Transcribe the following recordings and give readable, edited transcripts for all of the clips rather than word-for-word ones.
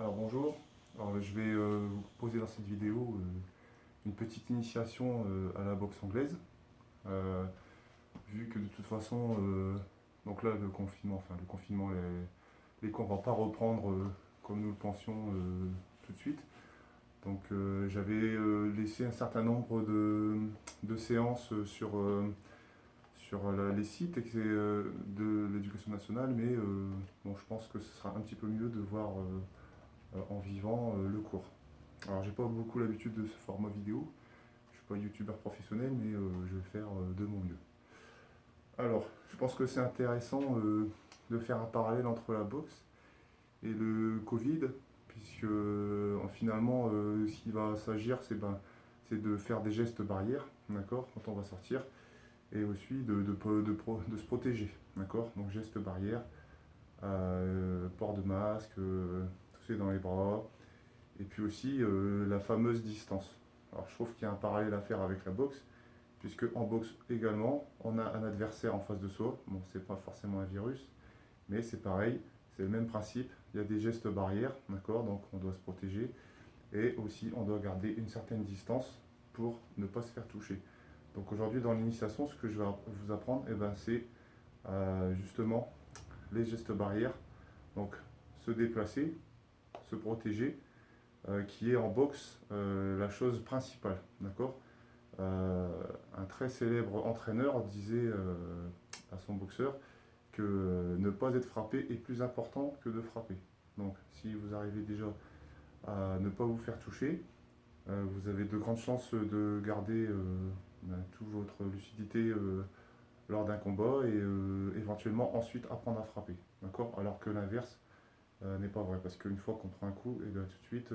Alors bonjour, je vais vous proposer dans cette vidéo une petite initiation à la boxe anglaise. Euh, Vu que de toute façon, donc là les cours ne vont pas reprendre comme nous le pensions tout de suite. Donc j'avais laissé un certain nombre de séances sur les sites de l'éducation nationale, mais bon, je pense que ce sera un petit peu mieux de voir en vivant le cours. Alors j'ai pas beaucoup l'habitude de ce format vidéo, je suis pas youtubeur professionnel, mais je vais faire de mon mieux. Alors, je pense que c'est intéressant de faire un parallèle entre la boxe et le Covid, puisque finalement, ce qui va s'agir, c'est de faire des gestes barrières, d'accord, quand on va sortir, et aussi de se protéger, d'accord. Donc gestes barrières, port de masque, tousser dans les bras, et puis aussi la fameuse distance. Alors je trouve qu'il y a un parallèle à faire avec la boxe, puisque en boxe également, on a un adversaire en face de soi. Bon, c'est pas forcément un virus, mais c'est pareil, c'est le même principe. Il y a des gestes barrières, d'accord, donc on doit se protéger, et aussi on doit garder une certaine distance pour ne pas se faire toucher. Donc aujourd'hui dans l'initiation, ce que je vais vous apprendre, c'est justement les gestes barrières. Donc se déplacer, se protéger, qui est en boxe la chose principale, d'accord. Un très célèbre entraîneur disait à son boxeur que ne pas être frappé est plus important que de frapper. Donc si vous arrivez déjà à ne pas vous faire toucher, vous avez de grandes chances de garder toute votre lucidité lors d'un combat et éventuellement ensuite apprendre à frapper. D'accord. Alors que l'inverse n'est pas vrai, parce qu'une fois qu'on prend un coup, et bien tout de suite,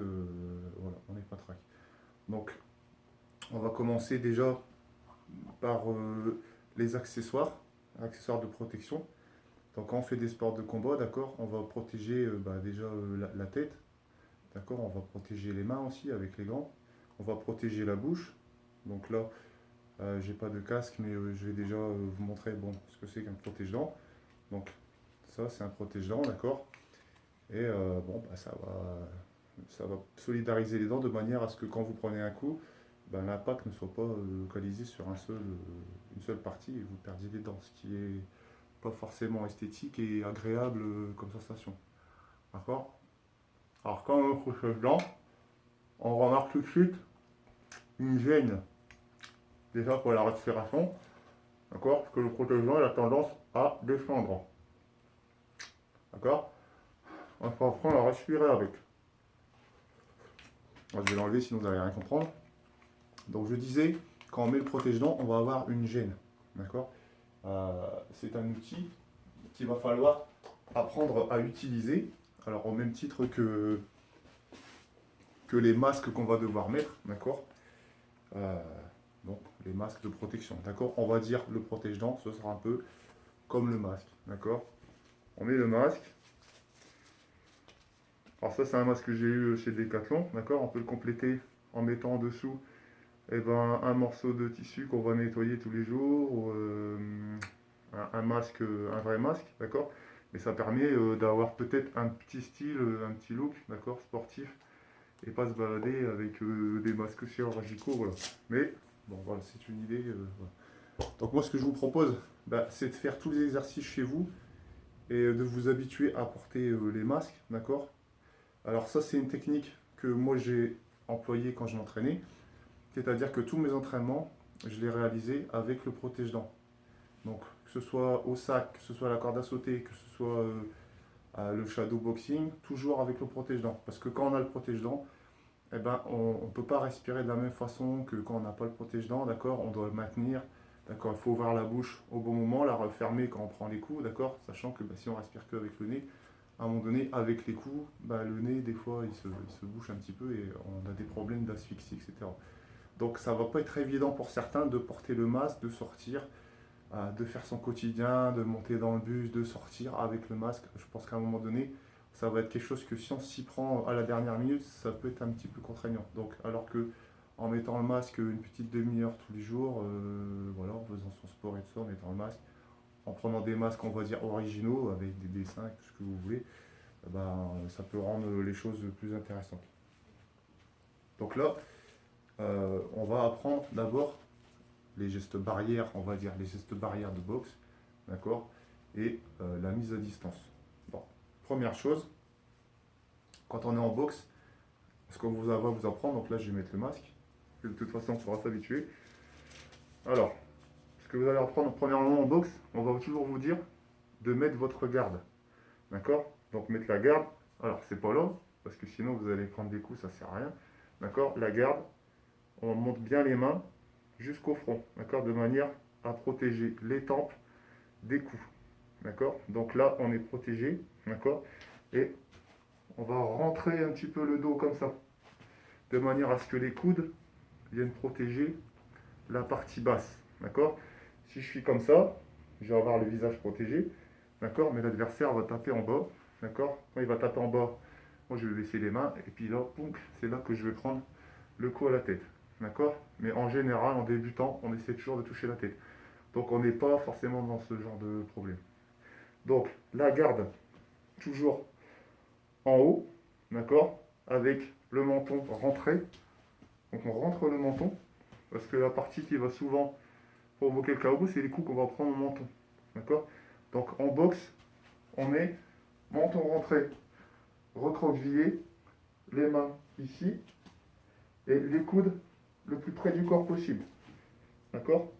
voilà, on n'est pas track. Donc on va commencer déjà par les accessoires de protection. Donc quand on fait des sports de combat, d'accord, on va protéger déjà la tête, d'accord, on va protéger les mains aussi avec les gants, on va protéger la bouche. Donc là, j'ai pas de casque, mais je vais déjà vous montrer bon, ce que c'est qu'un protège-dents. Donc ça, c'est un protège-dents, d'accord. Et bon, ça va solidariser les dents de manière à ce que quand vous prenez un coup, l'impact ne soit pas localisé sur une seule partie et vous perdiez les dents, ce qui est pas forcément esthétique et agréable comme sensation. D'accord. Alors quand on couche dedans, on remarque tout de suite une gêne, déjà pour la respiration, d'accord, parce que le protège-dents a tendance à descendre. D'accord. On va apprendre à respirer avec. Alors, je vais l'enlever sinon vous n'allez rien comprendre. Donc je disais, quand on met le protège-dents, on va avoir une gêne. D'accord. C'est un outil qu'il va falloir apprendre à utiliser. Alors au même titre que les masques qu'on va devoir mettre, d'accord. Euh, donc les masques de protection, d'accord. On va dire le protège-dents, ce sera un peu comme le masque, d'accord. On met le masque. Alors ça c'est un masque que j'ai eu chez Decathlon, d'accord. On peut le compléter en mettant en dessous un morceau de tissu qu'on va nettoyer tous les jours, ou un masque, un vrai masque, d'accord. Mais ça permet d'avoir peut-être un petit style, un petit look, d'accord, sportif, et pas se balader avec des masques chirurgicaux, voilà. Mais bon, voilà, c'est une idée. Voilà. Donc moi, ce que je vous propose, c'est de faire tous les exercices chez vous et de vous habituer à porter les masques, d'accord. Alors ça, c'est une technique que moi j'ai employée quand je m'entraînais, c'est-à-dire que tous mes entraînements, je les réalisais avec le protège-dents. Donc que ce soit au sac, que ce soit à la corde à sauter, que ce soit le shadow boxing, toujours avec le protège-dents. Parce que quand on a le protège-dents, on ne peut pas respirer de la même façon que quand on n'a pas le protège-dents, d'accord. On doit le maintenir, d'accord. Il faut ouvrir la bouche au bon moment, la refermer quand on prend les coups, d'accord. Sachant que si on respire qu'avec le nez, à un moment donné, avec les coups, le nez, des fois, il se bouche un petit peu et on a des problèmes d'asphyxie, etc. Donc ça va pas être évident pour certains de porter le masque, de sortir, de faire son quotidien, de monter dans le bus, de sortir avec le masque. Je pense qu'à un moment donné, ça va être quelque chose que si on s'y prend à la dernière minute, ça peut être un petit peu contraignant. Donc, alors que en mettant le masque une petite demi-heure tous les jours, voilà, en faisant son sport et tout ça, en mettant le masque, en prenant des masques, on va dire originaux, avec des dessins, tout ce que vous voulez, ça peut rendre les choses plus intéressantes. Donc là, on va apprendre d'abord les gestes barrières, on va dire les gestes barrières de boxe, d'accord, et la mise à distance. Bon, première chose, quand on est en boxe, ce qu'on va vous apprendre, donc là je vais mettre le masque, de toute façon on pourra s'habituer. Alors, ce que vous allez apprendre premièrement en boxe, on va toujours vous dire de mettre votre garde, d'accord. Donc mettre la garde, alors c'est pas là, parce que sinon vous allez prendre des coups, ça sert à rien, d'accord. La garde, on monte bien les mains jusqu'au front, d'accord, de manière à protéger les tempes des coups, d'accord. Donc là, on est protégé, d'accord, et on va rentrer un petit peu le dos comme ça, de manière à ce que les coudes viennent protéger la partie basse, d'accord. Si je suis comme ça, je vais avoir le visage protégé, d'accord, mais l'adversaire va taper en bas, d'accord. Quand il va taper en bas, moi je vais baisser les mains, et puis là, c'est là que je vais prendre le coup à la tête, d'accord. Mais en général, en débutant, on essaie toujours de toucher la tête. Donc on n'est pas forcément dans ce genre de problème. Donc la garde, toujours en haut, d'accord, avec le menton rentré. Donc on rentre le menton, parce que la partie qui va souvent provoquer le KO, c'est les coups qu'on va prendre au menton, d'accord. Donc en boxe, on est menton rentré, recroquevillé, les mains ici, et les coudes le plus près du corps possible, d'accord.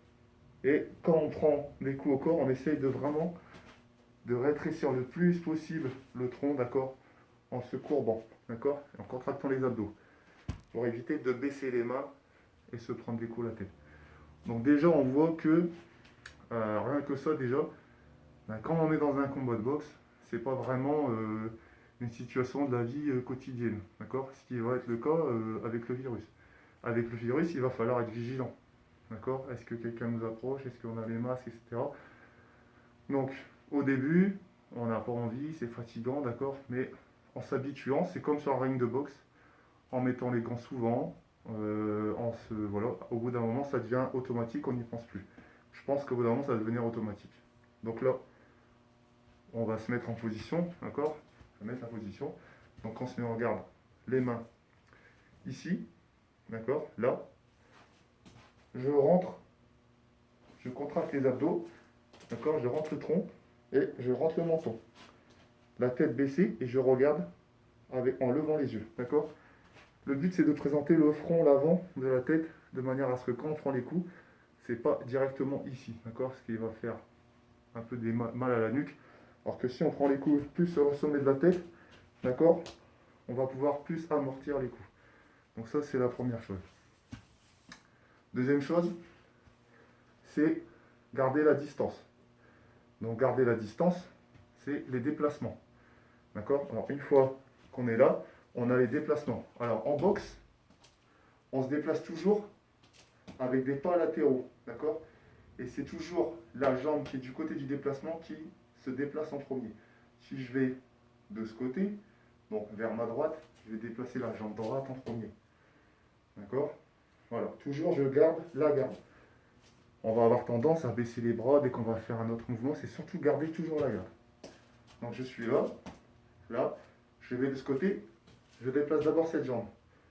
Et quand on prend des coups au corps, on essaye de vraiment de rétrécir le plus possible le tronc, d'accord, en se courbant, d'accord, et en contractant les abdos, pour éviter de baisser les mains et se prendre des coups à la tête. Donc déjà, on voit que, rien que ça déjà, quand on est dans un combat de boxe, c'est pas vraiment une situation de la vie quotidienne, d'accord, ce qui va être le cas avec le virus. Avec le virus, il va falloir être vigilant, d'accord, est-ce que quelqu'un nous approche, est-ce qu'on a les masques, etc. Donc, au début, on n'a pas envie, c'est fatigant, d'accord, mais en s'habituant, c'est comme sur un ring de boxe, en mettant les gants souvent, voilà, au bout d'un moment, ça devient automatique, on n'y pense plus. Je pense qu'au bout d'un moment, ça va devenir automatique. Donc là, on va se mettre en position, d'accord. On va mettre la position. Donc on se met en garde, les mains ici, d'accord, là. Je rentre, je contracte les abdos, d'accord, je rentre le tronc et je rentre le menton. La tête baissée et je regarde en levant les yeux, d'accord. Le but c'est de présenter le front, l'avant de la tête, de manière à ce que quand on prend les coups, c'est pas directement ici, d'accord, ce qui va faire un peu mal à la nuque. Alors que si on prend les coups plus au sommet de la tête, d'accord, on va pouvoir plus amortir les coups. Donc ça c'est la première chose. Deuxième chose, c'est garder la distance. Donc garder la distance, c'est les déplacements. D'accord. Alors une fois qu'on est là, on a les déplacements. Alors en boxe, on se déplace toujours avec des pas latéraux. D'accord. Et c'est toujours la jambe qui est du côté du déplacement qui se déplace en premier. Si je vais de ce côté, donc vers ma droite, je vais déplacer la jambe droite en premier. D'accord. Voilà. Toujours je garde la garde. On va avoir tendance à baisser les bras dès qu'on va faire un autre mouvement. C'est surtout garder toujours la garde. Donc je suis là, là, je vais de ce côté, je déplace d'abord cette jambe.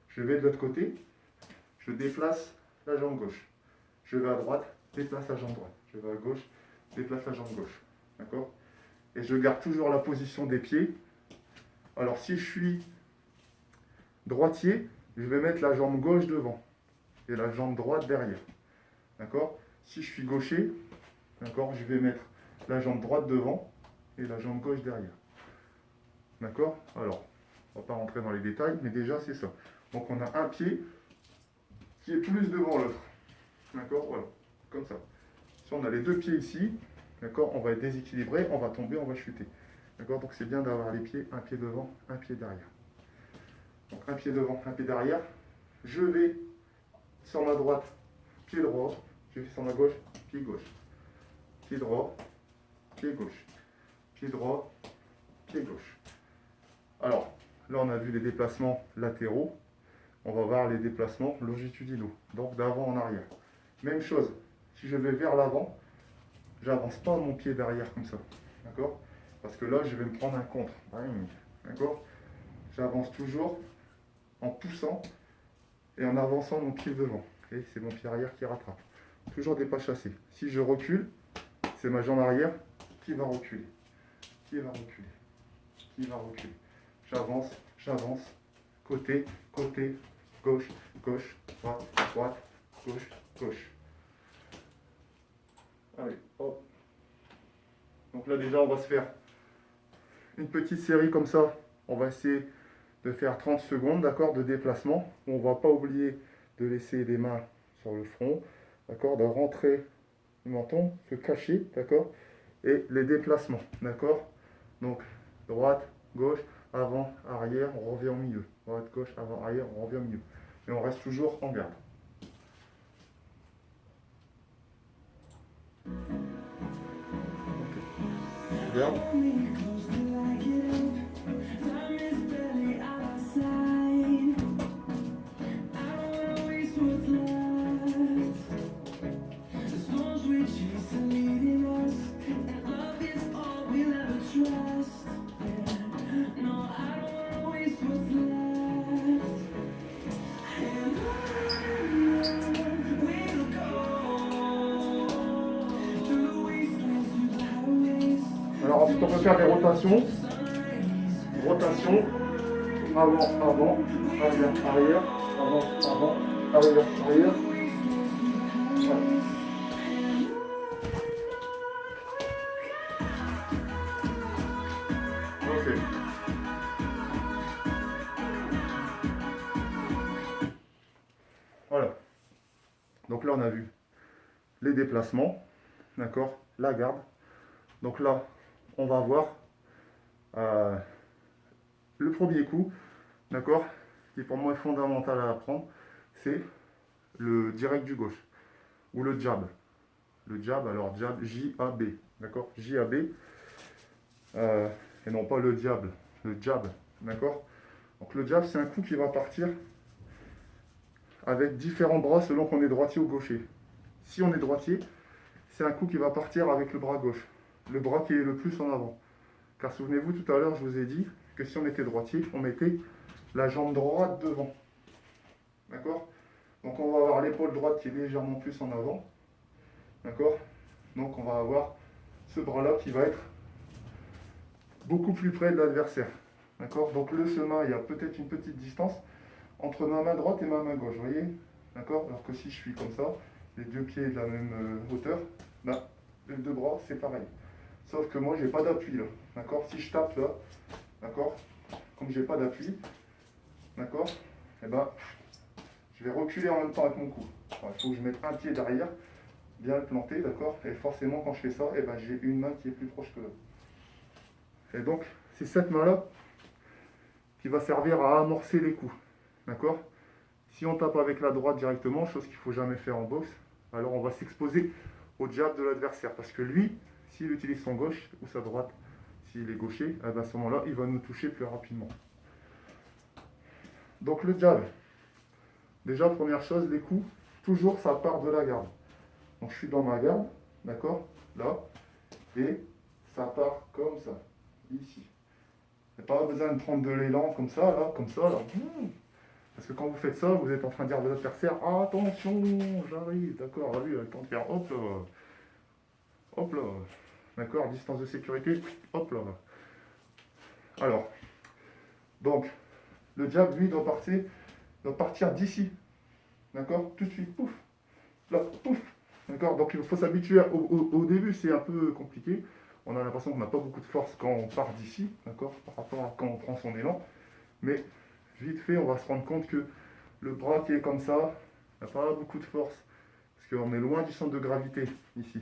Je vais de l'autre côté, je déplace la jambe gauche. Je vais à droite, déplace la jambe droite. Je vais à gauche, déplace la jambe gauche. D'accord. Et je garde toujours la position des pieds. Alors si je suis droitier, je vais mettre la jambe gauche devant et la jambe droite derrière. D'accord. Si je suis gaucher, d'accord, je vais mettre la jambe droite devant et la jambe gauche derrière. D'accord. Alors, on va pas rentrer dans les détails, mais déjà c'est ça. Donc on a un pied qui est plus devant l'autre. D'accord. Voilà, comme ça. Si on a les deux pieds ici, d'accord, on va être déséquilibré, on va tomber, on va chuter. D'accord. Donc c'est bien d'avoir les pieds, un pied devant, un pied derrière. Donc un pied devant, un pied derrière. Je vais sur ma droite, pied droit. Je vais sur ma gauche, pied gauche. Pied droit, pied gauche. Pied droit, pied gauche. Alors, là on a vu les déplacements latéraux. On va voir les déplacements longitudinaux, donc d'avant en arrière. Même chose, si je vais vers l'avant, j'avance pas mon pied derrière comme ça, d'accord. Parce que là, je vais me prendre un contre. d'accord? J'avance toujours en poussant et en avançant mon pied devant. Et c'est mon pied arrière qui rattrape. Toujours des pas chassés. Si je recule, c'est ma jambe arrière qui va reculer. Qui va reculer. Qui va reculer. J'avance, j'avance. Côté, côté, gauche, gauche, droite, droite, gauche, gauche. Allez, hop. Donc là déjà on va se faire une petite série comme ça. On va essayer de faire 30 secondes, d'accord, de déplacement. On ne va pas oublier de laisser les mains sur le front, d'accord, de rentrer le menton, se cacher, d'accord, et les déplacements, d'accord. Donc droite, gauche, avant, arrière, on revient au milieu. Droite, gauche, avant, arrière, on revient au milieu. Et on reste toujours en garde. Garde. Alors ensuite on peut faire des rotations. Rotation, avant, avant, arrière, arrière, avant, avant, arrière, arrière. Voilà. Ok. Voilà. Donc là on a vu les déplacements, d'accord, la garde. Donc là on va voir le premier coup, d'accord, qui pour moi est fondamental à apprendre, c'est le direct du gauche, ou le jab. Le jab, alors jab, J-A-B, d'accord, J-A-B, et non pas le diable, le jab, d'accord. Donc le jab, c'est un coup qui va partir avec différents bras selon qu'on est droitier ou gaucher. Si on est droitier, c'est un coup qui va partir avec le bras gauche, le bras qui est le plus en avant. Car souvenez-vous, tout à l'heure, je vous ai dit que si on était droitier, on mettait la jambe droite devant. D'accord? Donc on va avoir l'épaule droite qui est légèrement plus en avant. D'accord? Donc on va avoir ce bras-là qui va être beaucoup plus près de l'adversaire. D'accord? Donc le chemin, il y a peut-être une petite distance entre ma main droite et ma main gauche, vous voyez? D'accord? Alors que si je suis comme ça, les deux pieds de la même hauteur, là, les deux bras, c'est pareil. Sauf que moi, j'ai pas d'appui là. D'accord? Si je tape là, d'accord? Comme j'ai pas d'appui, d'accord? Et ben, je vais reculer en même temps avec mon cou. Alors, il faut que je mette un pied derrière, bien le planter, d'accord? Et forcément, quand je fais ça, et ben, j'ai une main qui est plus proche que l'autre. Et donc, c'est cette main-là qui va servir à amorcer les coups. D'accord? Si on tape avec la droite directement, chose qu'il ne faut jamais faire en boxe, alors on va s'exposer au jab de l'adversaire. Parce que lui, s'il utilise son gauche ou sa droite, s'il est gaucher, à ce moment-là, il va nous toucher plus rapidement. Donc le jab, déjà première chose, les coups, toujours ça part de la garde. Donc je suis dans ma garde, d'accord, là, et ça part comme ça, ici. Il n'y a pas besoin de prendre de l'élan comme ça, là. Parce que quand vous faites ça, vous êtes en train de dire à l'adversaire, ah, attention, j'arrive, d'accord, lui, il a le temps de faire hop là, d'accord, distance de sécurité, hop là. Alors, donc, le jab, lui, doit partir d'ici, d'accord, tout de suite, pouf, là, pouf, d'accord, donc il faut s'habituer, au début, c'est un peu compliqué, on a l'impression qu'on n'a pas beaucoup de force quand on part d'ici, d'accord, par rapport à quand on prend son élan, mais vite fait, on va se rendre compte que le bras qui est comme ça n'a pas beaucoup de force, parce qu'on est loin du centre de gravité ici.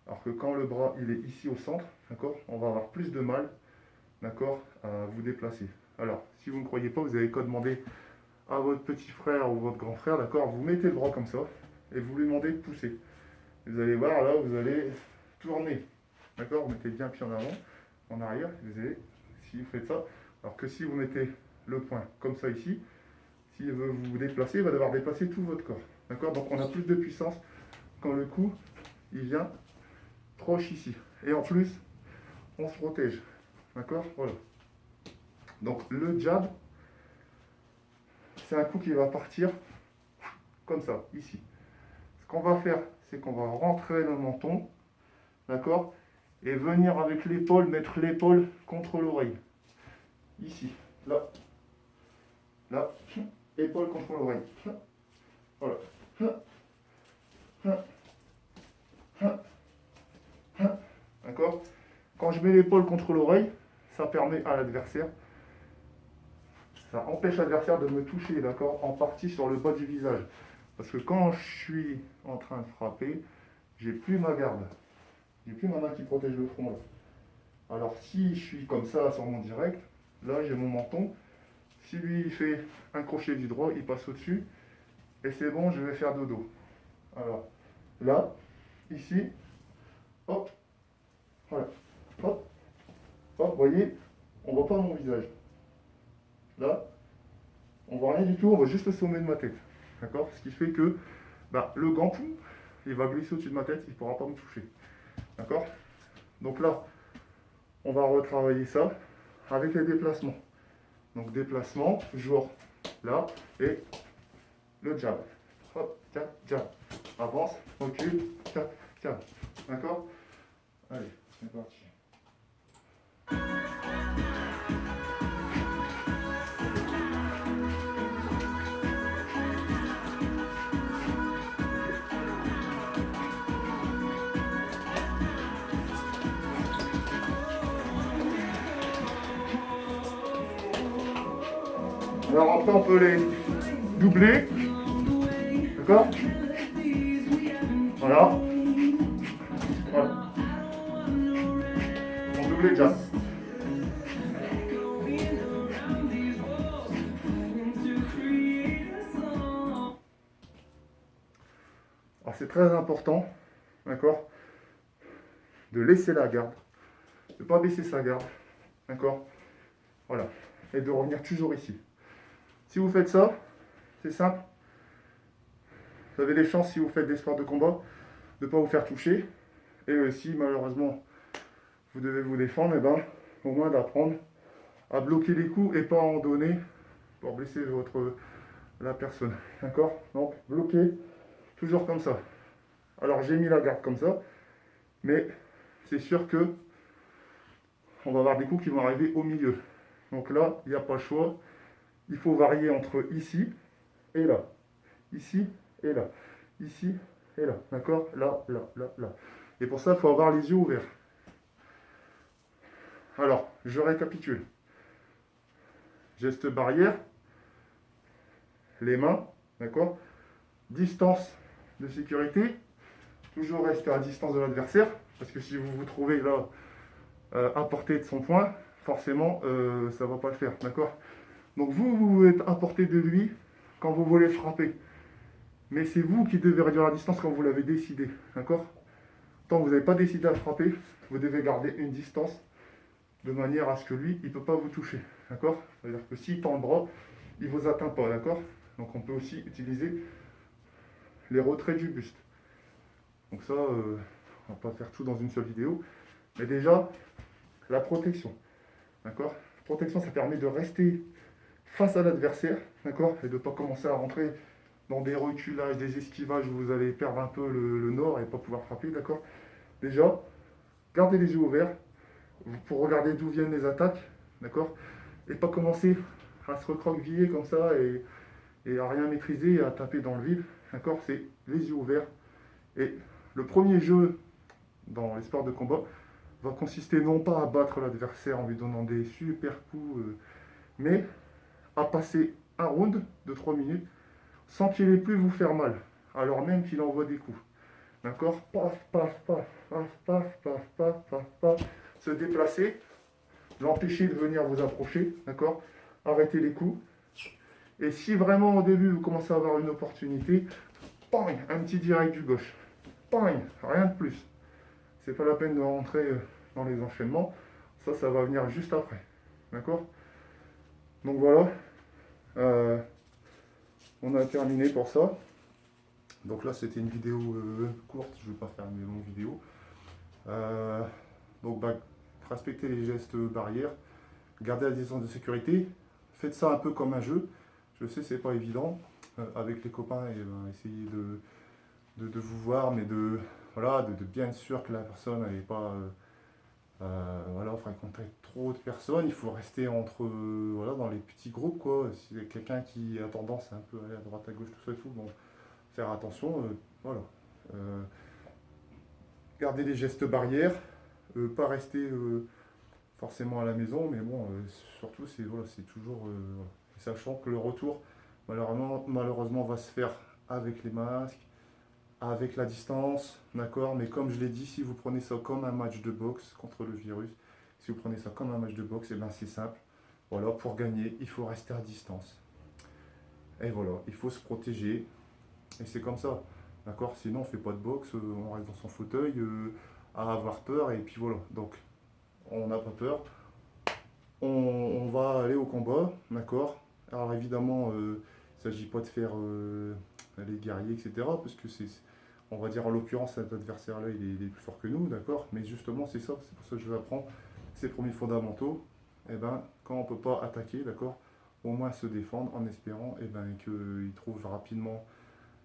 Alors que quand le bras il est ici au centre, d'accord, on va avoir plus de mal, d'accord, à vous déplacer. Alors, si vous ne croyez pas, vous avez qu'à demander à votre petit frère ou votre grand frère, d'accord, vous mettez le bras comme ça et vous lui demandez de pousser. Vous allez voir là, vous allez tourner, d'accord, vous mettez bien pied en avant, en arrière, vous allez, si vous faites ça, alors que si vous mettez le poing comme ça ici, s'il veut vous déplacer, il va devoir déplacer tout votre corps. D'accord? Donc on a plus de puissance quand le coup il vient proche ici. Et en plus, on se protège. D'accord? Voilà. Donc le jab, c'est un coup qui va partir comme ça, ici. Ce qu'on va faire, c'est qu'on va rentrer le menton, d'accord, et venir avec l'épaule, mettre l'épaule contre l'oreille. Ici, là, là, épaule contre l'oreille. Voilà. D'accord? Quand je mets l'épaule contre l'oreille, ça permet à l'adversaire, ça empêche l'adversaire de me toucher, d'accord, en partie sur le bas du visage. Parce que quand je suis en train de frapper, j'ai plus ma garde. J'ai plus ma main qui protège le front là. Alors si je suis comme ça sur mon direct, là j'ai mon menton. Si lui il fait un crochet du droit, il passe au-dessus. Et c'est bon, je vais faire dodo. Alors là, ici, hop, voilà, hop, hop, vous voyez, on voit pas mon visage. Là, on voit rien du tout, on voit juste le sommet de ma tête. D'accord? Ce qui fait que le gant, il va glisser au-dessus de ma tête, il ne pourra pas me toucher. D'accord? Donc là, on va retravailler ça avec les déplacements. Donc déplacement, toujours là, et le jab. Hop, jab, jab. Avance, recule, jab, jab. D'accord? Allez, c'est parti. Alors après on peut les doubler, d'accord? Voilà. Voilà. On double déjà. Alors c'est très important, d'accord, de laisser la garde, de ne pas baisser sa garde, d'accord? Voilà. Et de revenir toujours ici. Si vous faites ça, c'est simple. Vous avez des chances, si vous faites des sports de combat, de ne pas vous faire toucher. Et si malheureusement vous devez vous défendre, au moins d'apprendre à bloquer les coups et pas en donner pour blesser la personne. D'accord? Donc bloquer toujours comme ça. Alors j'ai mis la garde comme ça, mais c'est sûr que on va avoir des coups qui vont arriver au milieu. Donc là, il n'y a pas le choix. Il faut varier entre ici et là. Ici et là. Ici et là. D'accord? Là, là, là, là. Et pour ça, il faut avoir les yeux ouverts. Alors, je récapitule. Geste barrière. Les mains. D'accord? Distance de sécurité. Toujours rester à distance de l'adversaire. Parce que si vous vous trouvez là, à portée de son poing, forcément, ça ne va pas le faire. D'accord? Donc vous êtes à portée de lui quand vous voulez frapper. Mais c'est vous qui devez réduire la distance quand vous l'avez décidé. D'accord? Tant que vous n'avez pas décidé à frapper, vous devez garder une distance de manière à ce que lui, il ne peut pas vous toucher. D'accord? C'est-à-dire que s'il tend le bras, il ne vous atteint pas. D'accord? Donc on peut aussi utiliser les retraits du buste. Donc ça, on ne va pas faire tout dans une seule vidéo. Mais déjà, la protection. D'accord? Protection, ça permet de rester face à l'adversaire, d'accord? Et de ne pas commencer à rentrer dans des reculages, des esquivages où vous allez perdre un peu le nord et pas pouvoir frapper, d'accord? Déjà, gardez les yeux ouverts pour regarder d'où viennent les attaques, d'accord? Et pas commencer à se recroqueviller comme ça et à rien maîtriser et à taper dans le vide, d'accord? C'est les yeux ouverts. Et le premier jeu dans les sports de combat va consister non pas à battre l'adversaire en lui donnant des super coups, mais à passer un round de 3 minutes sans qu'il ait pu vous faire mal, alors même qu'il envoie des coups. D'accord? Paf, paf, paf, paf, paf, paf, paf, paf, paf. Se déplacer, l'empêcher de venir vous approcher, d'accord? Arrêtez les coups. Et si vraiment au début vous commencez à avoir une opportunité, bang, un petit direct du gauche. Bang, rien de plus. C'est pas la peine de rentrer dans les enchaînements. Ça va venir juste après. D'accord? Donc voilà. On a terminé pour ça. Donc là, c'était une vidéo courte. Je ne vais pas faire une longue vidéo. Donc, respecter les gestes barrières, gardez la distance de sécurité. Faites ça un peu comme un jeu. Je sais, c'est pas évident. Avec les copains, et ben, essayez de vous voir, mais voilà, de bien être sûr que la personne n'est pas voilà, fréquenter trop de personnes. Il faut rester entre voilà, dans les petits groupes quoi. S'il y a quelqu'un qui a tendance à un peu aller à droite à gauche, tout ça et tout, bon, faire attention. Voilà. Euh, Garder les gestes barrières, pas rester forcément à la maison, mais bon, surtout c'est voilà, c'est toujours voilà. Sachant que le retour malheureusement va se faire avec les masques, avec la distance, d'accord? Mais comme je l'ai dit, si vous prenez ça comme un match de boxe contre le virus, si vous prenez ça comme un match de boxe, et ben c'est simple. Voilà, pour gagner, il faut rester à distance. Et voilà, il faut se protéger. Et c'est comme ça, d'accord? Sinon, on fait pas de boxe, on reste dans son fauteuil à avoir peur, et puis voilà. Donc, on n'a pas peur. On va aller au combat, d'accord? Alors évidemment, il ne s'agit pas de faire les guerriers, etc. Parce que on va dire en l'occurrence, cet adversaire-là, il est plus fort que nous, d'accord? Mais justement, c'est ça, c'est pour ça que je vous apprends ces premiers fondamentaux. Et ben, quand on ne peut pas attaquer, d'accord? Au moins se défendre en espérant et ben, qu'il trouve rapidement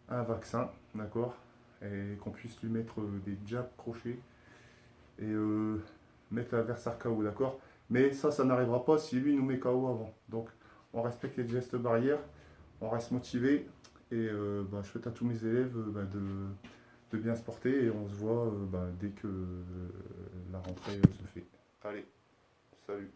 un vaccin, d'accord? Et qu'on puisse lui mettre des jabs crochets et mettre l'adversaire KO, d'accord? Mais ça n'arrivera pas si lui nous met KO avant. Donc, on respecte les gestes barrières, on reste motivé. Et bah, je souhaite à tous mes élèves bah, de bien se porter et on se voit bah, dès que la rentrée se fait. Allez, salut.